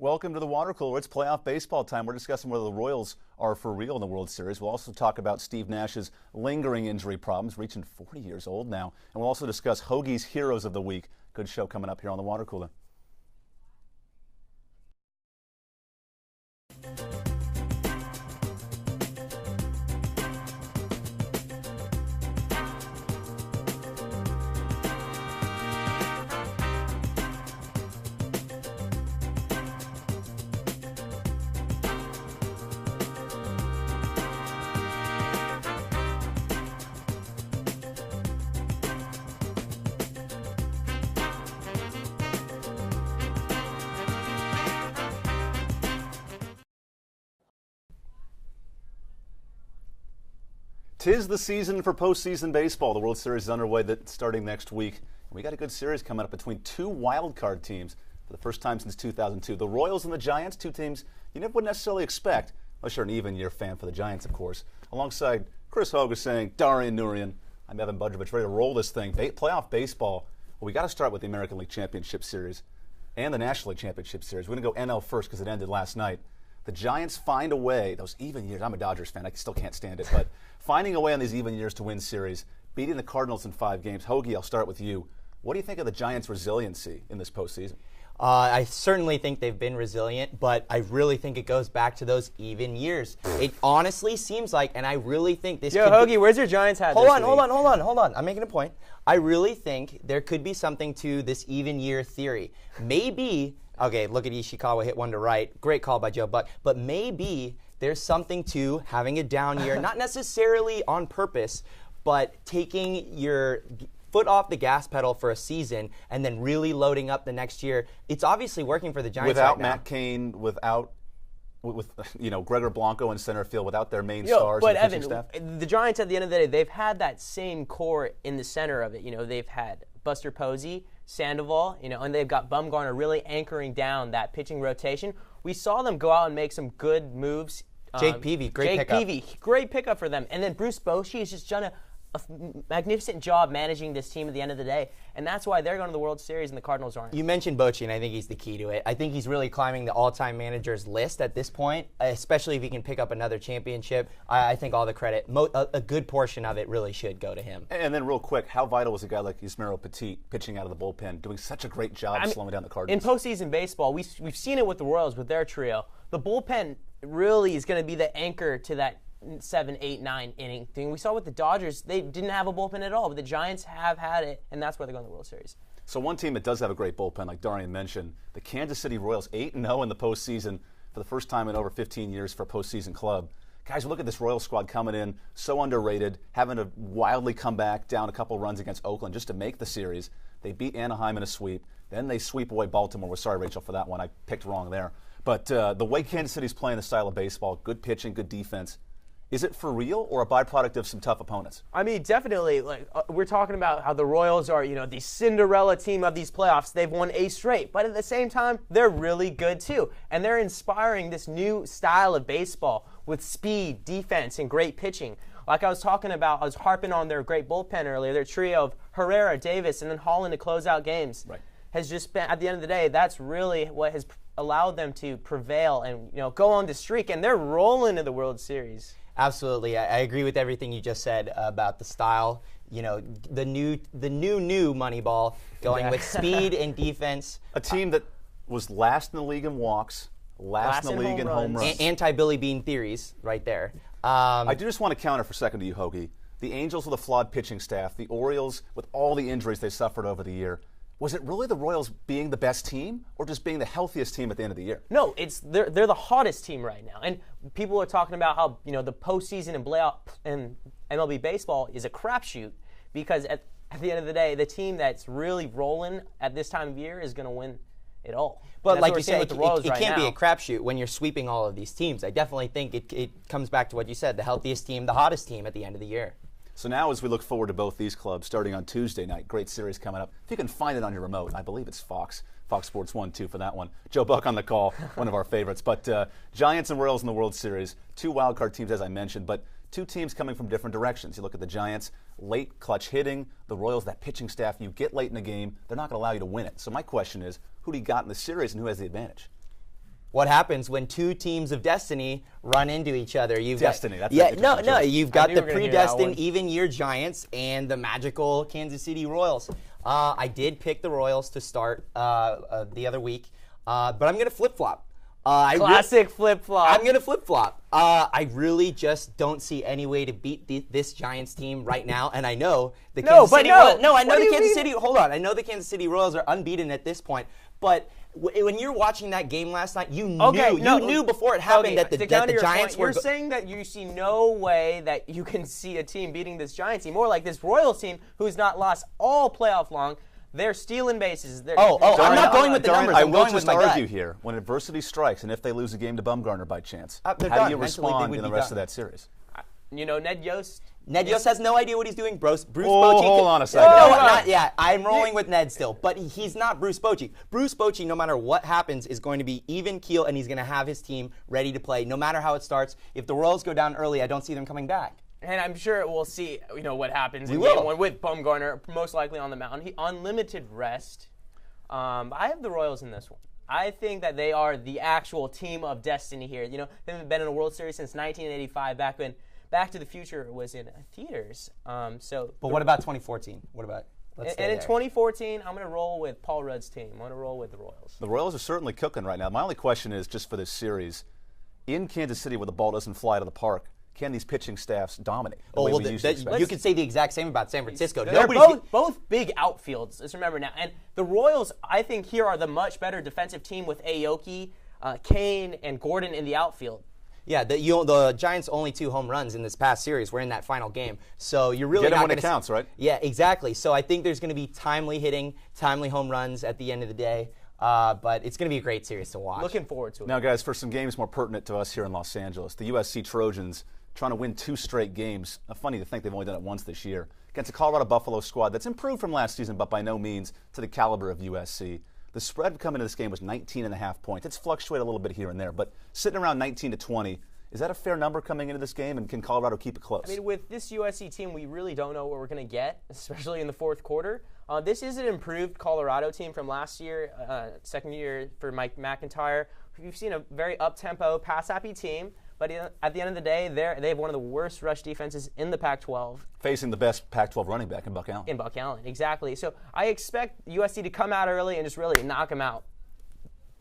Welcome to the water cooler. It's playoff baseball time. We're discussing whether the Royals are for real in the World Series. We'll also talk about Steve Nash's lingering injury problems, reaching 40 years old now. And we'll also discuss Hoagie's Heroes of the Week. Good show coming up here on the water cooler. Tis the season for postseason baseball. The World Series is underway starting next week. And we got a good series coming up between two wild card teams for the first time since 2002. The Royals and the Giants, two teams you never would necessarily expect, unless you're an even-year fan for the Giants, of course. Alongside Chris Hoagie saying, Darian Nurian, I'm Evan Budrovich, ready to roll this thing. Playoff baseball. Well, we got to start with the American League Championship Series and the National League Championship Series. We're going to go NL first because it ended last night. The Giants find a way, those even years, I'm a Dodgers fan, I still can't stand it, but finding a way on these even years to win series, beating the Cardinals in 5 games. Hoagie, I'll start with you. What do you think of the Giants' resiliency in this postseason? I certainly think they've been resilient, but I really think it goes back to those even years. It honestly seems like, and I really think this Hoagie, where's your Giants hat? Hold on. I'm making a point. I really think there could be something to this even year theory. Maybe, okay, look at Ishikawa hit one to right. Great call by Joe Buck. But maybe there's something to having a down year, not necessarily on purpose, but taking your foot off the gas pedal for a season and then really loading up the next year. It's obviously working for the Giants without right now. Matt Cain, with Gregor Blanco in center field, without their main stars but and the pitching Evan, staff. the Giants at the end of the day, they've had that same core in the center of it. They've had Buster Posey, Sandoval, and they've got Bumgarner really anchoring down that pitching rotation. We saw them go out and make some good moves. Jake Peavy, great pickup for them. And then Bruce Bochy has just done a magnificent job managing this team at the end of the day, and that's why they're going to the World Series and the Cardinals aren't. You mentioned Bochy, and I think he's the key to it. I think he's really climbing the all-time managers list at this point, especially if he can pick up another championship. I think all the credit, a good portion of it really should go to him. And then real quick, how vital was a guy like Yusmeiro Petit pitching out of the bullpen, doing such a great job slowing down the Cardinals? In postseason baseball, we've seen it with the Royals, with their trio. The bullpen really is going to be the anchor to that 7, 8, 9 inning thing. We saw with the Dodgers, they didn't have a bullpen at all, but the Giants have had it, and that's why they're going to the World Series. So one team that does have a great bullpen, like Darian mentioned, the Kansas City Royals, 8-0 in the postseason for the first time in over 15 years for a postseason club. Guys, look at this Royals squad coming in, so underrated, having to wildly come back down a couple runs against Oakland just to make the series. They beat Anaheim in a sweep. Then they sweep away Baltimore. We're sorry, Rachel, for that one. I picked wrong there. But the way Kansas City's playing the style of baseball, good pitching, good defense, is it for real or a byproduct of some tough opponents? I mean, definitely. We're talking about how the Royals are, the Cinderella team of these playoffs. They've won 8 straight, but at the same time, they're really good too, and they're inspiring this new style of baseball with speed, defense, and great pitching. Like I was talking about, I was harping on their great bullpen earlier. Their trio of Herrera, Davis, and then Holland to close out games has just been, at the end of the day, that's really what has allowed them to prevail and go on the streak, and they're rolling to the World Series. Absolutely. I agree with everything you just said about the style. The new Moneyball going with speed and defense. A team that was last in the league in walks, last in the league in home runs. Anti-Billy Bean theories right there. I do just want to counter for a second to you, Hoagie. The Angels with a flawed pitching staff, the Orioles with all the injuries they suffered over the year. Was it really the Royals being the best team or just being the healthiest team at the end of the year? No, they're the hottest team right now. And people are talking about how, the postseason and playoff and MLB baseball is a crapshoot because at the end of the day, the team that's really rolling at this time of year is going to win it all. But like you said, it can't be a crapshoot when you're sweeping all of these teams. I definitely think it comes back to what you said, the healthiest team, the hottest team at the end of the year. So now as we look forward to both these clubs starting on Tuesday night, great series coming up. If you can find it on your remote, I believe it's Fox Sports 1, 2 for that one. Joe Buck on the call, one of our favorites. But Giants and Royals in the World Series, 2 wild card teams as I mentioned, but 2 teams coming from different directions. You look at the Giants, late clutch hitting, the Royals, that pitching staff, you get late in the game, they're not going to allow you to win it. So my question is, who do you got in the series and who has the advantage? what happens when two teams of destiny run into each other. You've Destiny, got, that's yeah, an interesting choice. you've got knew the we were gonna hear that one. predestined even-year Giants and the magical Kansas City Royals. I did pick the Royals to start the other week, but I'm going to flip-flop. Classic flip-flop. I'm going to flip-flop. I really just don't see any way to beat this Giants team right now, and I know the Kansas City Royals. No, I know the Kansas City. Hold on, I know the Kansas City Royals are unbeaten at this point, but when you're watching that game last night, you knew before it happened that the Giants were. You're saying that you see no way that you can see a team beating this Giants team, more like this Royals team who's not lost all playoff long. They're stealing bases. I'm not going with the numbers. I I'm will going with just my gut. argue here. When adversity strikes, and if they lose a game to Bumgarner by chance, how do done. you Mentally, they respond would in the be rest done. of that series? Ned Yost. Ned Yost has no idea what he's doing. Bruce Bochy. Hold on a second. No, not yet. I'm rolling with Ned still, but he's not Bruce Bochy. Bruce Bochy, no matter what happens, is going to be even keel, and he's going to have his team ready to play, no matter how it starts. If the Royals go down early, I don't see them coming back. And I'm sure we'll see, what happens in will. game one with Bumgarner, most likely on the mound. Unlimited rest. I have the Royals in this one. I think that they are the actual team of destiny here. They haven't been in a World Series since 1985, back when Back to the Future was in theaters. But what about 2014? What about? In 2014, I'm going to roll with Paul Rudd's team. I'm going to roll with the Royals. The Royals are certainly cooking right now. My only question is, just for this series, in Kansas City where the ball doesn't fly to the park, can these pitching staffs dominate? You could say the exact same about San Francisco. They're both big outfields. Let's remember now. And the Royals, I think, here are the much better defensive team with Aoki, Kane, and Gordon in the outfield. Yeah, the Giants' only 2 home runs in this past series were in that final game. So you're really get them not when it counts, right? Yeah, exactly. So I think there's going to be timely hitting, timely home runs at the end of the day. But it's going to be a great series to watch. Looking forward to it. Now, guys, for some games more pertinent to us here in Los Angeles, the USC Trojans trying to win 2 straight games. Funny to think they've only done it once this year. Against a Colorado Buffalo squad that's improved from last season, but by no means to the caliber of USC. The spread coming into this game was 19.5 points. It's fluctuated a little bit here and there, but sitting around 19 to 20. Is that a fair number coming into this game, and can Colorado keep it close? I mean, with this USC team, we really don't know what we're going to get, especially in the fourth quarter. This is an improved Colorado team from last year, second year for Mike McIntyre. We've seen a very up-tempo, pass-happy team, but at the end of the day, they have one of the worst rush defenses in the Pac-12. Facing the best Pac-12 running back in Buck Allen. In Buck Allen, exactly. So I expect USC to come out early and just really knock them out.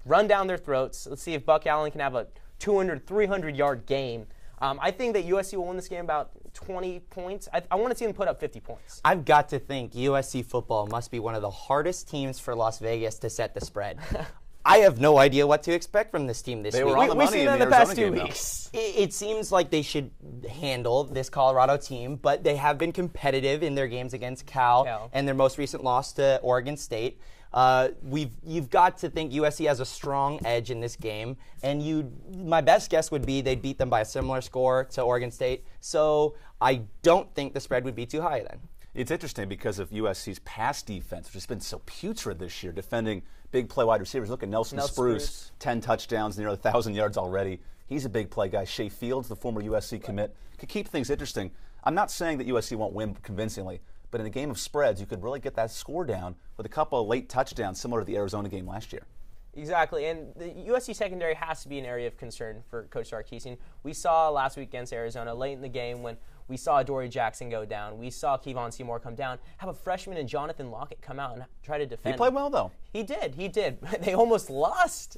Run down their throats. Let's see if Buck Allen can have a 200, 300-yard game. I think that USC will win this game about 20 points. I want to see them put up 50 points. I've got to think USC football must be one of the hardest teams for Las Vegas to set the spread. I have no idea what to expect from this team this week. They were on the money in the past Arizona 2 game, weeks. It seems like they should handle this Colorado team, but they have been competitive in their games against Cal. And their most recent loss to Oregon State. You've got to think USC has a strong edge in this game, and my best guess would be they'd beat them by a similar score to Oregon State. So I don't think the spread would be too high then. It's interesting because of USC's pass defense, which has been so putrid this year, defending big play wide receivers. Look at Nelson Spruce, 10 touchdowns, near 1,000 yards already. He's a big play guy. Shea Fields, the former USC commit, could keep things interesting. I'm not saying that USC won't win convincingly, but in a game of spreads, you could really get that score down with a couple of late touchdowns similar to the Arizona game last year. Exactly, and the USC secondary has to be an area of concern for Coach Sarkisian. We saw last week against Arizona, late in the game, when we saw Dory Jackson go down. We saw Kevon Seymour come down. Have a freshman in Jonathan Lockett come out and try to defend. He played well, though. He did. They almost lost.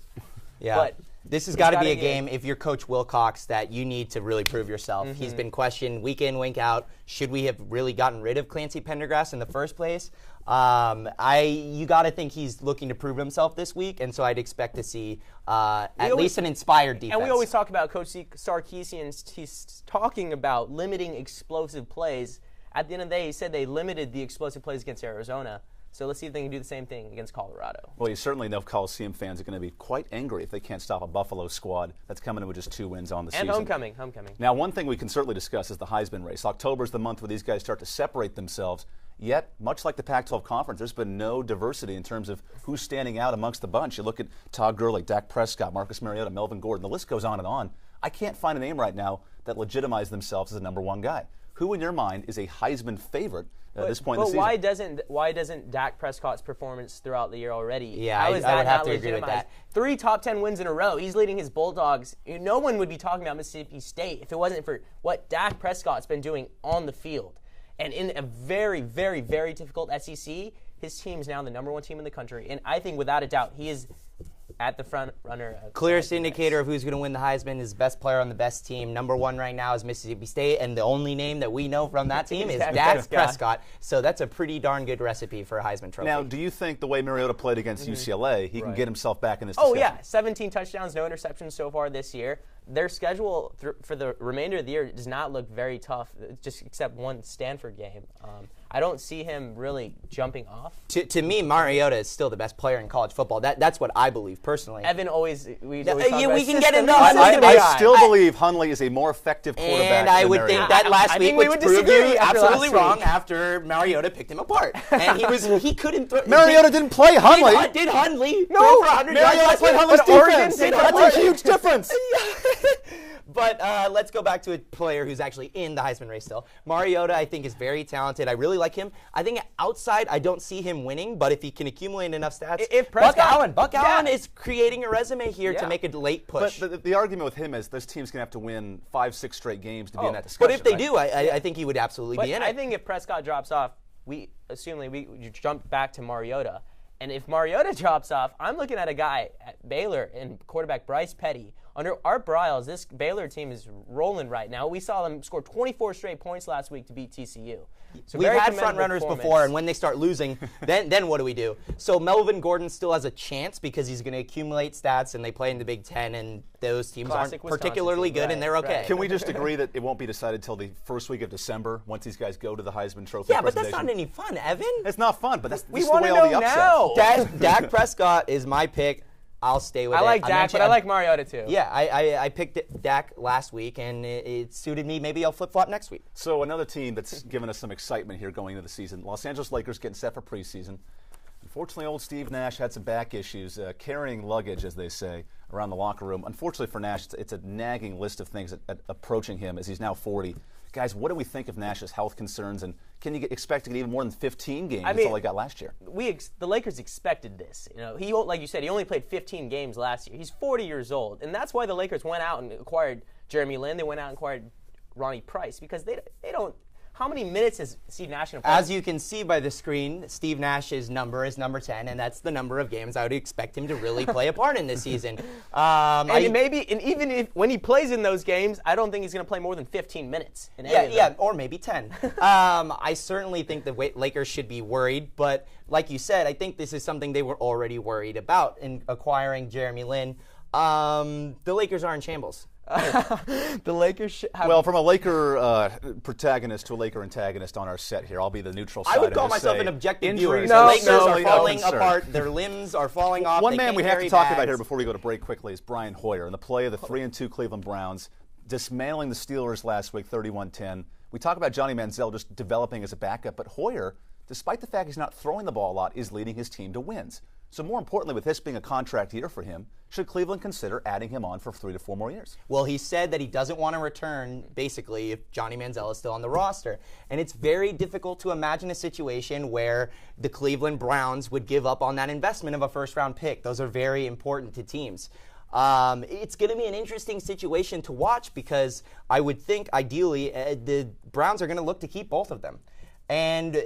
Yeah. But this has got to be a game, if you're Coach Wilcox, that you need to really prove yourself. Mm-hmm. He's been questioned week in, week out. Should we have really gotten rid of Clancy Pendergrass in the first place? You got to think he's looking to prove himself this week, and so I'd expect to see at least an inspired defense. And we always talk about Coach Sarkisian. He's talking about limiting explosive plays. At the end of the day, he said they limited the explosive plays against Arizona. So let's see if they can do the same thing against Colorado. Well, you certainly know Coliseum fans are going to be quite angry if they can't stop a Buffalo squad that's coming in with just 2 wins on the season. And homecoming. Now, one thing we can certainly discuss is the Heisman race. October is the month where these guys start to separate themselves. Yet, much like the Pac-12 Conference, there's been no diversity in terms of who's standing out amongst the bunch. You look at Todd Gurley, Dak Prescott, Marcus Mariota, Melvin Gordon. The list goes on and on. I can't find a name right now that legitimizes themselves as the #1 guy. who in your mind is a Heisman favorite at this point in the season? But why doesn't Dak Prescott's performance throughout the year already? Yeah, How I is that would have not to agree with legitimized? that. 3 top 10 wins in a row. He's leading his Bulldogs. No one would be talking about Mississippi State if it wasn't for what Dak Prescott's been doing on the field. And in a very, very, very difficult SEC, his team is now the number 1 team in the country. And I think without a doubt, he is at the front runner. Clearest indicator of who's going to win the Heisman is best player on the best team. Number 1 right now is Mississippi State, and the only name that we know from that team is Dak Prescott. So that's a pretty darn good recipe for a Heisman Trophy. Now, do you think the way Mariota played against UCLA, he can get himself back in this discussion? Oh, yeah. 17 touchdowns, no interceptions so far this year. Their schedule for the remainder of the year does not look very tough, just except one Stanford game. I don't see him really jumping off. To me, Mariota is still the best player in college football. That's what I believe personally. Evan always we can can get into I still believe Hundley is a more effective quarterback and I than would Mariota. think that last week we would would prove disagree you after absolutely last wrong week. after Mariota picked him apart. And he couldn't throw. Mariota didn't play Hundley. Did Hundley No, throw for 100 yards? Mariota played Hundley's But Oregon defense. did That's Hundley. a huge difference. But let's go back to a player who's actually in the Heisman race still. Mariota, I think, is very talented. I really like him. I think outside, I don't see him winning, but if he can accumulate enough stats. If Buck Prescott- Allen is creating a resume here to Yeah. make a late push. But the argument with him is this team's going to have to win 5-6 straight games to be in that discussion. But if they right? do, I think he would absolutely But be in I it. think if Prescott drops off, we jump back to Mariota. And if Mariota drops off, I'm looking at a guy at Baylor and quarterback Bryce Petty. Under Art Briles, this Baylor team is rolling right now. We saw them score 24 straight points last week to beat TCU. So We've very had commendable front runners performance. before, and when they start losing, then what do we do? So Melvin Gordon still has a chance because he's going to accumulate stats, and they play in the Big Ten, and those teams Classic aren't Wisconsin particularly team, good, right, and they're okay. right. Can we just agree that it won't be decided till the first week of December once these guys go to the Heisman Trophy Yeah, but that's presentation? not any fun, Evan. It's not fun, but that's We just the way wanna all the know upsets. now. Dak Prescott is my pick. I'll stay with it. I like Dak, mentioned- but I like Mariota too. Yeah, I picked Dak last week, and it suited me. Maybe I'll flip-flop next week. So another team that's given us some excitement here going into the season, Los Angeles Lakers getting set for preseason. Unfortunately, old Steve Nash had some back issues, carrying luggage, as they say, around the locker room. Unfortunately for Nash, it's a nagging list of things approaching him as he's now 40. Guys, what do we think of Nash's health concerns, and can you expect to get even more than 15 games? That's all he got last year. The Lakers expected this. You know, he, like you said, he only played 15 games last year. He's 40 years old, and that's why the Lakers went out and acquired Jeremy Lin. They went out and acquired Ronnie Price because they don't. How many minutes has Steve Nash in a As you can see by the screen, Steve Nash's number is number 10, and that's the number of games I would expect him to really play a part in this season. And even if when he plays in those games, I don't think he's going to play more than 15 minutes. In any of them. Or maybe 10. I certainly think the Lakers should be worried, but like you said, I think this is something they were already worried about in acquiring Jeremy Lin. The Lakers are in shambles. The Lakers have. Well, from a Laker protagonist to a Laker antagonist on our set here, I'll be the neutral side. I would and call just myself say an objective viewer. injuries The are Lakers are certainly no falling concern. apart. Their limbs are falling off. One They man can't we have carry to talk about bags. here before we go to break quickly is Brian Hoyer and the play of the 3-2 Cleveland Browns, dismantling the Steelers last week, 31-10. We talk about Johnny Manziel just developing as a backup, but Hoyer, despite the fact he's not throwing the ball a lot, is leading his team to wins. So more importantly, with this being a contract year for him, should Cleveland consider adding him on for 3 to 4 more years? Well, he said that he doesn't want to return, basically, if Johnny Manziel is still on the roster. And it's very difficult to imagine a situation where the Cleveland Browns would give up on that investment of a first-round pick. Those are very important to teams. It's going to be an interesting situation to watch because I would think, ideally, the Browns are going to look to keep both of them. And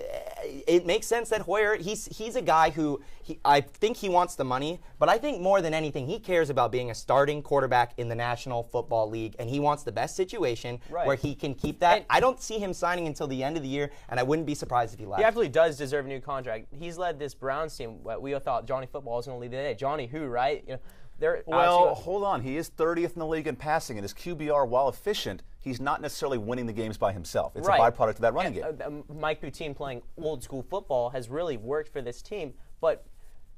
it makes sense that Hoyer, he's a guy who, I think he wants the money, but I think more than anything, he cares about being a starting quarterback in the National Football League, and he wants the best situation where he can keep that. And I don't see him signing until the end of the year, and I wouldn't be surprised if he left. He absolutely does deserve a new contract. He's led this Browns team. We all thought Johnny Football was going to lead the day. Johnny who, right? You know, well, hold on. He is 30th in the league in passing, and his QBR, while efficient, he's not necessarily winning the games by himself. It's a byproduct of that running game. Mike Poutine playing old school football has really worked for this team. But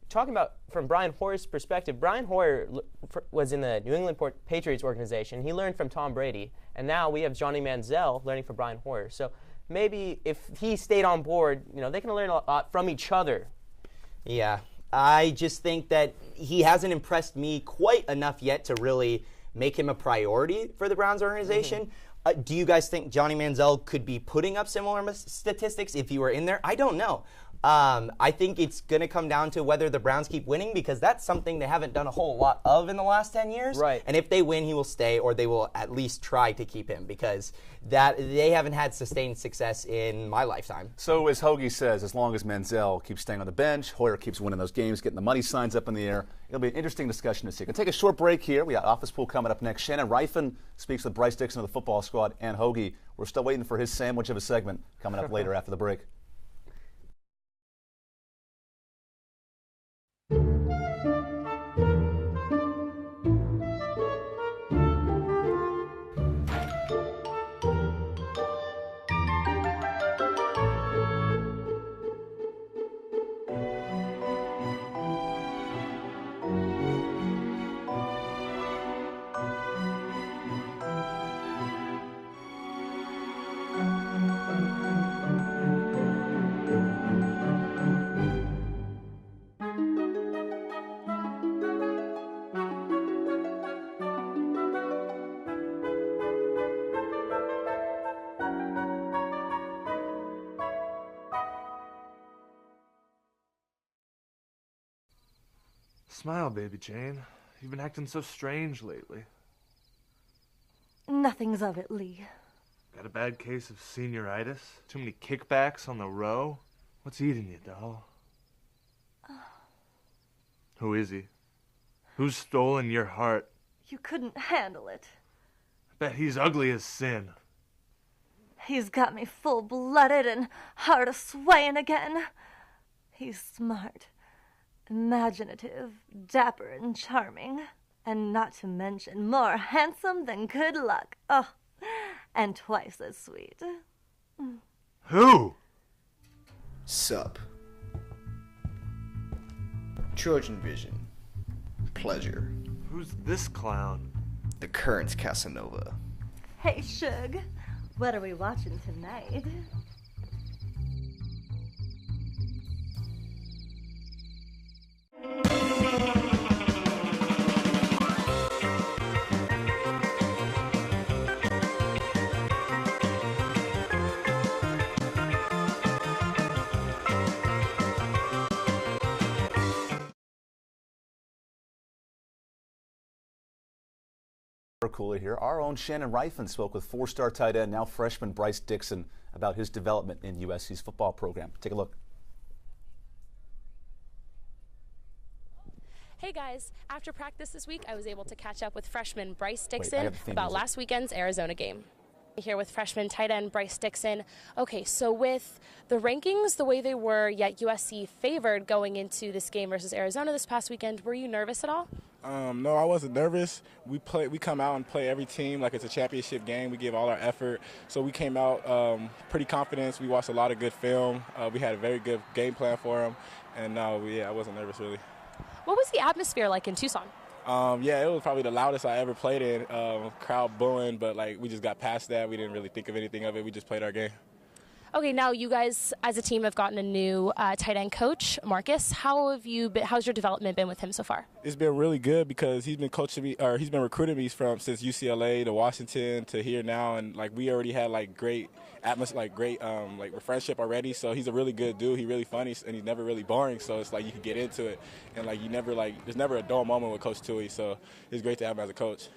talking about from Brian Hoyer's perspective, Brian Hoyer was in the New England Patriots organization. He learned from Tom Brady, and now we have Johnny Manziel learning from Brian Hoyer. So maybe if he stayed on board, you know, they can learn a lot from each other. Yeah. I just think that he hasn't impressed me quite enough yet to really make him a priority for the Browns organization. Do you guys think Johnny Manziel could be putting up similar statistics if he were in there? I don't know. I think it's going to come down to whether the Browns keep winning, because that's something they haven't done a whole lot of in the last 10 years. Right. And if they win, he will stay, or they will at least try to keep him, because they haven't had sustained success in my lifetime. So as Hoagie says, as long as Manziel keeps staying on the bench, Hoyer keeps winning those games, getting the money signs up in the air, it'll be an interesting discussion to see. We're going to take a short break here. We got Office Pool coming up next. Shannon Reifin speaks with Bryce Dixon of the football squad, and Hoagie. We're still waiting for his sandwich of a segment coming up later after the break. Smile, baby Jane. You've been acting so strange lately. Nothing's of it, Lee. Got a bad case of senioritis? Too many kickbacks on the row? What's eating you, doll? Who is he? Who's stolen your heart? You couldn't handle it. I bet he's ugly as sin. He's got me full-blooded and heart a-swaying again. He's smart, imaginative, dapper and charming, and not to mention more handsome than good luck. Oh, and twice as sweet. Who? Sup. Trojan Vision. Pleasure. Who's this clown? The Currents Casanova. Hey, Shug, what are we watching tonight? Cooler here. Our own Shannon Reifin spoke with four-star tight end, now freshman Bryce Dixon, about his development in USC's football program. Take a look. Hey guys, after practice this week, I was able to catch up with freshman Bryce Dixon about last weekend's Arizona game. Here with freshman tight end Bryce Dixon. Okay, so with the rankings the way they were, yet USC favored going into this game versus Arizona this past weekend, were you nervous at all? No, I wasn't nervous. We come out and play every team like it's a championship game. We give all our effort. So we came out pretty confident. We watched a lot of good film. We had a very good game plan for them. And I wasn't nervous really. What was the atmosphere like in Tucson? Yeah, it was probably the loudest I ever played in. Crowd booing, but we just got past that. We didn't really think of anything of it. We just played our game. Okay, now you guys as a team have gotten a new tight end coach, Marcus. How's your development been with him so far? It's been really good because he's been coaching me, or he's been recruiting me since UCLA to Washington to here now, and we already had great atmosphere, great friendship already. So he's a really good dude. He's really funny and he's never really boring. So it's you can get into it, and there's never a dull moment with Coach Tui. So it's great to have him as a coach.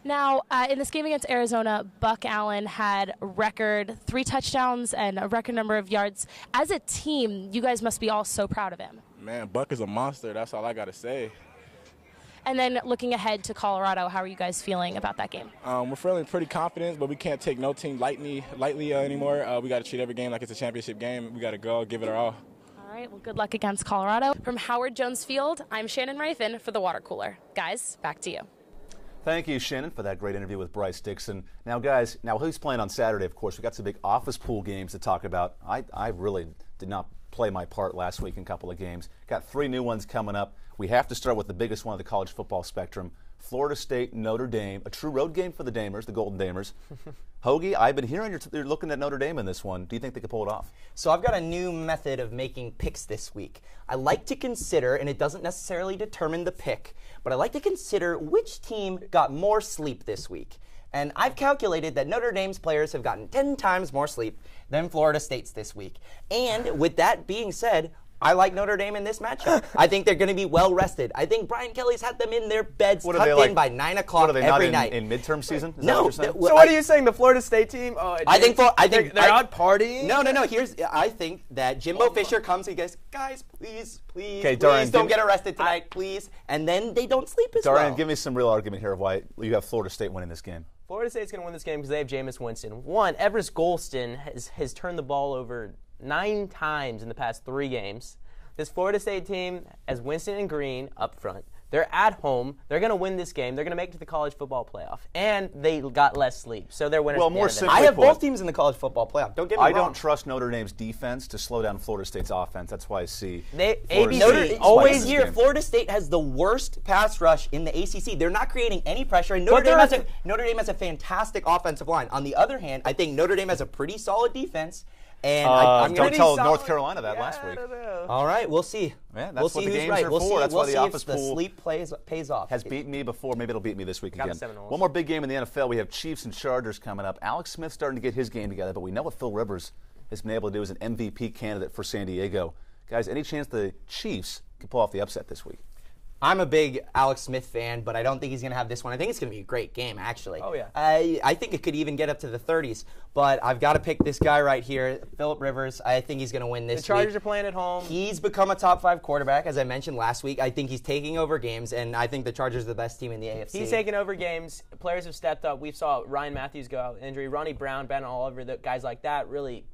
Now, in this game against Arizona, Buck Allen had record 3 touchdowns and a record number of yards. As a team, you guys must be all so proud of him. Man, Buck is a monster. That's all I got to say. And then looking ahead to Colorado, how are you guys feeling about that game? We're feeling pretty confident, but we can't take no team lightly anymore. We got to treat every game like it's a championship game. We got to go, give it our all. All right, well, good luck against Colorado. From Howard Jones Field, I'm Shannon Reifin for the Water Cooler. Guys, back to you. Thank you, Shannon, for that great interview with Bryce Dixon. Now, guys, he's playing on Saturday, of course. We've got some big office pool games to talk about. I really did not play my part last week in a couple of games. Got 3 new ones coming up. We have to start with the biggest one of the college football spectrum, Florida State, Notre Dame, a true road game for the Damers, the Golden Damers. Hoagie, I've been hearing you're looking at Notre Dame in this one. Do you think they could pull it off? So I've got a new method of making picks this week. I like to consider, and it doesn't necessarily determine the pick, but I like to consider which team got more sleep this week. And I've calculated that Notre Dame's players have gotten 10 times more sleep than Florida State's this week. And with that being said, I like Notre Dame in this matchup. I think they're going to be well rested. I think Brian Kelly's had them in their beds tucked in by 9 o'clock every night. In midterm season? Is no. that what so what are you saying? The Florida State team? I think they're out partying. No. I think that Jimbo Fisher comes and goes, guys, please, Okay, Darian, don't get arrested tonight, please. And then they don't sleep as well. Darian, give me some real argument here of why you have Florida State winning this game. Florida State's going to win this game because they have Jameis Winston. One, Everest Golston has turned the ball over 9 times in the past 3 games. This Florida State team has Winston and Green up front. They're at home. They're going to win this game. They're going to make it to the college football playoff. And they got less sleep. So they're winners. Well, more simply I have put, both teams in the college football playoff. Don't get me wrong. I don't trust Notre Dame's defense to slow down Florida State's offense. That's why I see always here. Florida State has the worst pass rush in the ACC. They're not creating any pressure. And Notre Dame has a fantastic offensive line. On the other hand, I think Notre Dame has a pretty solid defense. And I'm don't tell North Carolina that last week. All right, we'll see. Yeah, that's we'll what see the who's games right. are We'll for. see, That's why the office if the pool sleep pays off. has beaten me before. Maybe it'll beat me this week Got again. the Seminoles. One more big game in the NFL. We have Chiefs and Chargers coming up. Alex Smith starting to get his game together, but we know what Phil Rivers has been able to do as an MVP candidate for San Diego. Guys, any chance the Chiefs can pull off the upset this week? I'm a big Alex Smith fan, but I don't think he's going to have this one. I think it's going to be a great game, actually. Oh, yeah. I think it could even get up to the 30s, but I've got to pick this guy right here, Phillip Rivers. I think he's going to win this The Chargers week. are playing at home. He's become a top 5 quarterback, as I mentioned last week. I think he's taking over games, and I think the Chargers are the best team in the AFC. He's taking over games. Players have stepped up. We saw Ryan Matthews go out with injury. Ronnie Brown, Ben Oliver, the guys like that really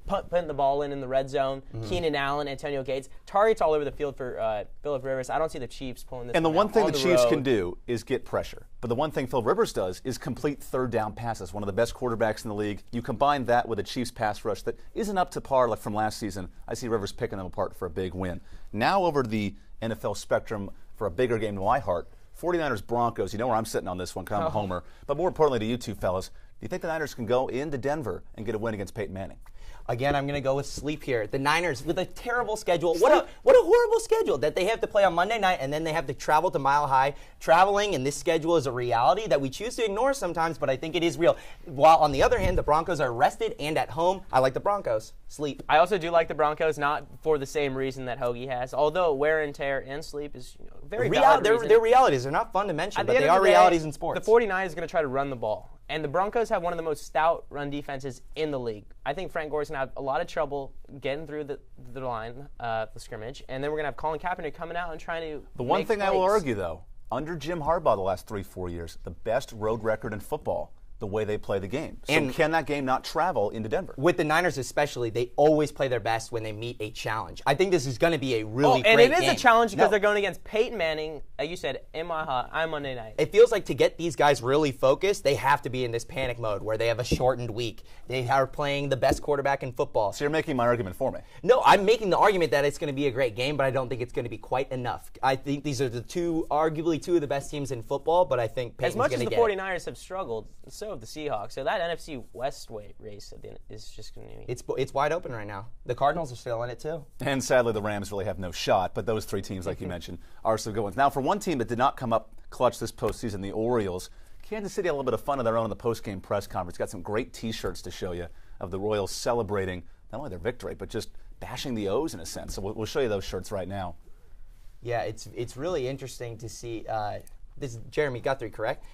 putting the ball in the red zone. Keenan Allen, Antonio Gates. Targets all over the field for Phillip Rivers. I don't see the Chiefs pulling this. And the one thing the Chiefs road. can do is get pressure. But the one thing Phil Rivers does is complete third down passes. One of the best quarterbacks in the league. You combine that with a Chiefs pass rush that isn't up to par like from last season. I see Rivers picking them apart for a big win. Now over to the NFL spectrum for a bigger game to my heart. 49ers Broncos. You know where I'm sitting on this one, kind of a homer. But more importantly to you two fellas, do you think the Niners can go into Denver and get a win against Peyton Manning? Again, I'm going to go with sleep here. The Niners with a terrible schedule. What a horrible schedule that they have to play on Monday night and then they have to travel to Mile High. Traveling in this schedule is a reality that we choose to ignore sometimes, but I think it is real. While on the other hand, the Broncos are rested and at home. I like the Broncos. Sleep. I also do like the Broncos, not for the same reason that Hoagie has. Although wear and tear and sleep is very valid reason. They're realities. They're not fun to mention, but they are day, realities in sports. The 49ers is going to try to run the ball. And the Broncos have one of the most stout run defenses in the league. I think Frank Gore's going to have a lot of trouble getting through the line, the scrimmage. And then we're going to have Colin Kaepernick coming out and trying to The one make thing I will plays. argue, though, under Jim Harbaugh the last 3-4 years, the best road record in football, the way they play the game. So And can that game not travel into Denver? With the Niners especially, they always play their best when they meet a challenge. I think this is going to be a really and great it is game. a challenge because they're going against Peyton Manning, you said, in Monday night. It feels like to get these guys really focused, they have to be in this panic mode where they have a shortened week. They are playing the best quarterback in football. So you're making my argument for me. No, I'm making the argument that it's going to be a great game, but I don't think it's going to be quite enough. I think these are arguably two of the best teams in football, but I think Peyton's as much as going the to get 49ers have struggled, so have the Seahawks. So that NFC West race is just going to be. It's wide open right now. The Cardinals are still in it too. And sadly, the Rams really have no shot, but those 3 teams, like you mentioned, are some good ones. Now, for one team that did not come up clutch this postseason, the Orioles, Kansas City had a little bit of fun of their own in the postgame press conference. Got some great T-shirts to show you of the Royals celebrating not only their victory, but just bashing the O's in a sense. So we'll show you those shirts right now. Yeah, it's really interesting to see. This is Jeremy Guthrie, correct?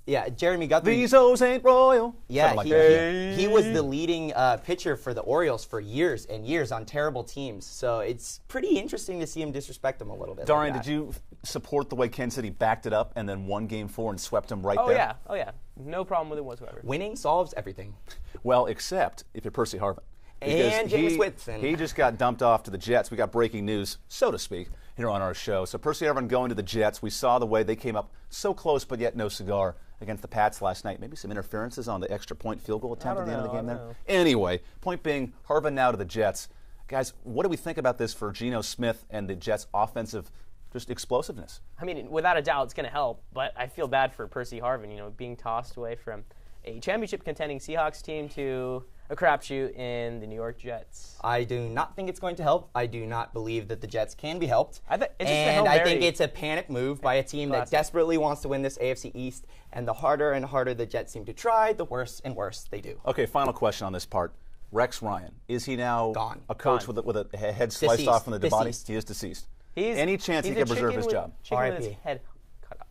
Yeah, Jeremy Guthrie. These O's ain't royal. Yeah, Like he was the leading pitcher for the Orioles for years and years on terrible teams. So it's pretty interesting to see him disrespect them a little bit. Darian, like did you support the way Kansas City backed it up and then won Game 4 and swept them right Oh there? yeah. No problem with it whatsoever. Winning solves everything. Well, except if you're Percy Harvin. And Because Jameis Winston. He just got dumped off to the Jets. We got breaking news, so to speak, here on our show. So Percy Harvin going to the Jets. We saw the way they came up so close, but yet no cigar against the Pats last night. Maybe some interferences on the extra point field goal attempt at the end of the game there. Anyway, point being, Harvin now to the Jets. Guys, what do we think about this for Geno Smith and the Jets' offensive just explosiveness? I mean, without a doubt, it's going to help, but I feel bad for Percy Harvin, being tossed away from a championship contending Seahawks team to a crapshoot in the New York Jets. I do not think it's going to help. I do not believe that the Jets can be helped. It's just a and Hail I Mary. think it's a panic move by a team that desperately wants to win this AFC East. And the harder and harder the Jets seem to try, the worse and worse they do. Okay, final question on this part. Rex Ryan, is he now Gone. a coach Gone. with a head sliced Deceased. off from the body? Deceased. He is deceased. He's, Any chance he he's can a preserve chicken his with- job? Chicken with his RIP. head cut off.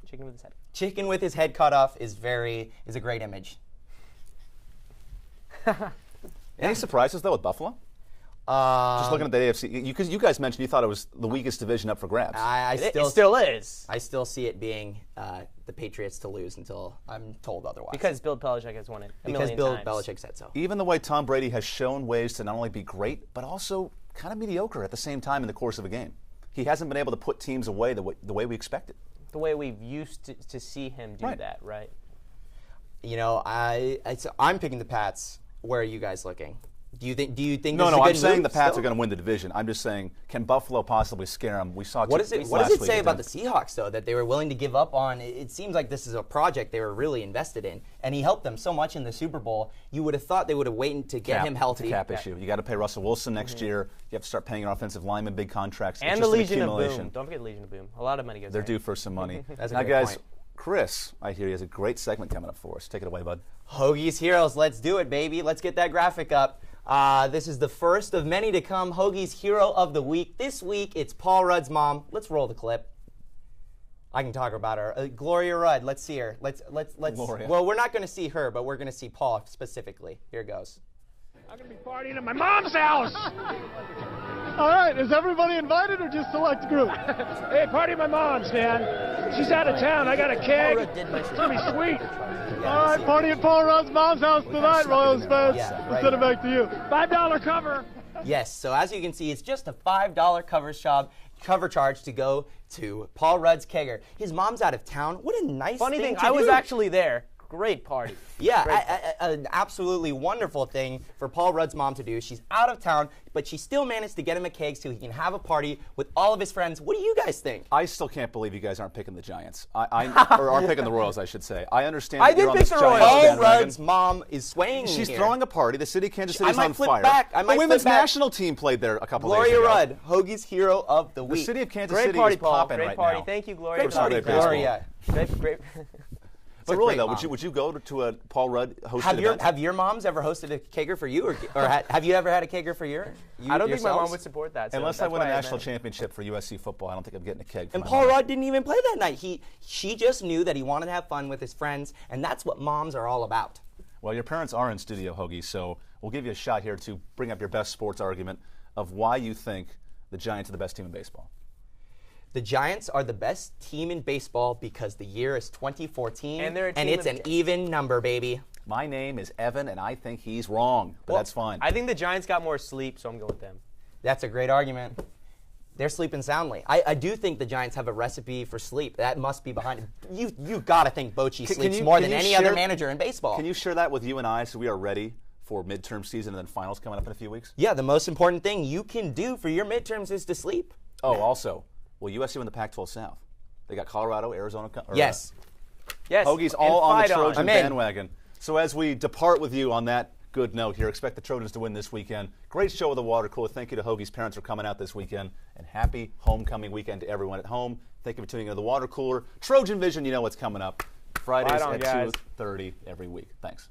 Chicken with his head. Chicken with his head cut off is a great image. Any surprises, though, with Buffalo? Just looking at the AFC, because you guys mentioned you thought it was the weakest division up for grabs. It still is. I still see it being the Patriots to lose until I'm told otherwise. Because Bill Belichick has won it a Because million Bill times. Belichick said so. Even the way Tom Brady has shown ways to not only be great, but also kind of mediocre at the same time in the course of a game. He hasn't been able to put teams away the way we expected. The way we've used to see him do Right. that, right? You know, I'm picking the Pats. Where are you guys looking? Do you think No, this is a no, good I'm saying move the Pats still? are going to win the division. I'm just saying, can Buffalo possibly scare them? We saw What does last it week say it about the didn't. Seahawks, though, that they were willing to give up on? It seems like this is a project they were really invested in, and he helped them so much in the Super Bowl. You would have thought they would have waited to get him healthy. It's a cap issue. You got to pay Russell Wilson next year. You have to start paying your offensive linemen big contracts. And it's the just an Legion of accumulation. Boom. Don't forget the Legion of Boom. A lot of money goes They're there. due for some money. That's a now, great guys, point. Chris, I hear he has a great segment coming up for us. Take it away, bud. Hoagie's Heroes, let's do it, baby. Let's get that graphic up. This is the first of many to come. Hoagie's Hero of the Week. This week, it's Paul Rudd's mom. Let's roll the clip. I can talk about her. Gloria Rudd. Let's see her. Let's. Gloria. Well, we're not going to see her, but we're going to see Paul specifically. Here it goes. I'm going to be partying at my mom's house. All right, is everybody invited or just select group? Hey, party at my mom's, man. She's out of town. I got a keg. It's going to be sweet. All right, party at Paul Rudd's mom's house tonight, Royals fans. Yeah, Let's send it back to you. $5 cover. Yes, so as you can see, it's just a $5 cover charge to go to Paul Rudd's kegger. His mom's out of town. What a nice Funny thing, to I was do. actually there. Great party. Yeah, an absolutely wonderful thing for Paul Rudd's mom to do. She's out of town, but she still managed to get him a keg so he can have a party with all of his friends. What do you guys think? I still can't believe you guys aren't picking the Giants. Or aren't picking the Royals, I should say. I understand. I that you're did on pick this the Giants Royals. Paul bandwagon. Rudd's mom is swaying She's here. throwing a party. The city of Kansas City is might on flip fire. back. I might the women's flip back. national team played there a couple Gloria days ago. Rudd, Hoagie's Hero of the The Week. city of Kansas Great City party, is Paul. popping Great right party. now. Thank you, Gloria. Great party, baseball. Gloria. Great. But really, great though, mom. would you go to a Paul Rudd hosted event? Have your moms ever hosted a kegger for you, or have you ever had a kegger for you I don't think my mom yourselves? would support that. So Unless I that's win a why national meant- championship for USC football, I don't think I'm getting a keg. For And my Paul mom. Rudd didn't even play that night. She just knew that he wanted to have fun with his friends, and that's what moms are all about. Well, your parents are in studio, Hoagie, so we'll give you a shot here to bring up your best sports argument of why you think the Giants are the best team in baseball. The Giants are the best team in baseball because the year is 2014, And they're a team it's of- an even number, baby. My name is Evan, and I think he's wrong, but that's fine. I think the Giants got more sleep, so I'm going with them. That's a great argument. They're sleeping soundly. I do think the Giants have a recipe for sleep. That must be behind it. You've got to think Bochy sleeps more than any other manager in baseball. Can you share that with you and I so we are ready for midterm season and then finals coming up in a few weeks? Yeah, the most important thing you can do for your midterms is to sleep. Oh, also, will USC win the Pac-12 South? They got Colorado, Arizona. Yes. Yes. Hoagie's and all on the fight Trojan I'm in. bandwagon. So as we depart with you on that good note here, expect the Trojans to win this weekend. Great show with the water cooler. Thank you to Hoagie's parents for coming out this weekend. And happy homecoming weekend to everyone at home. Thank you for tuning into the water cooler. Trojan Vision, you know what's coming up. Fridays Right on, at guys. 2:30 every week. Thanks.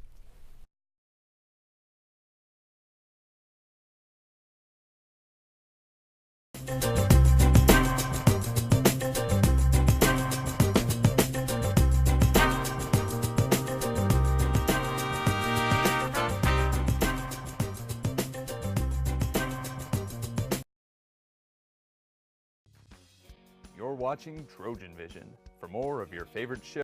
You're watching Trojan Vision. For more of your favorite shows,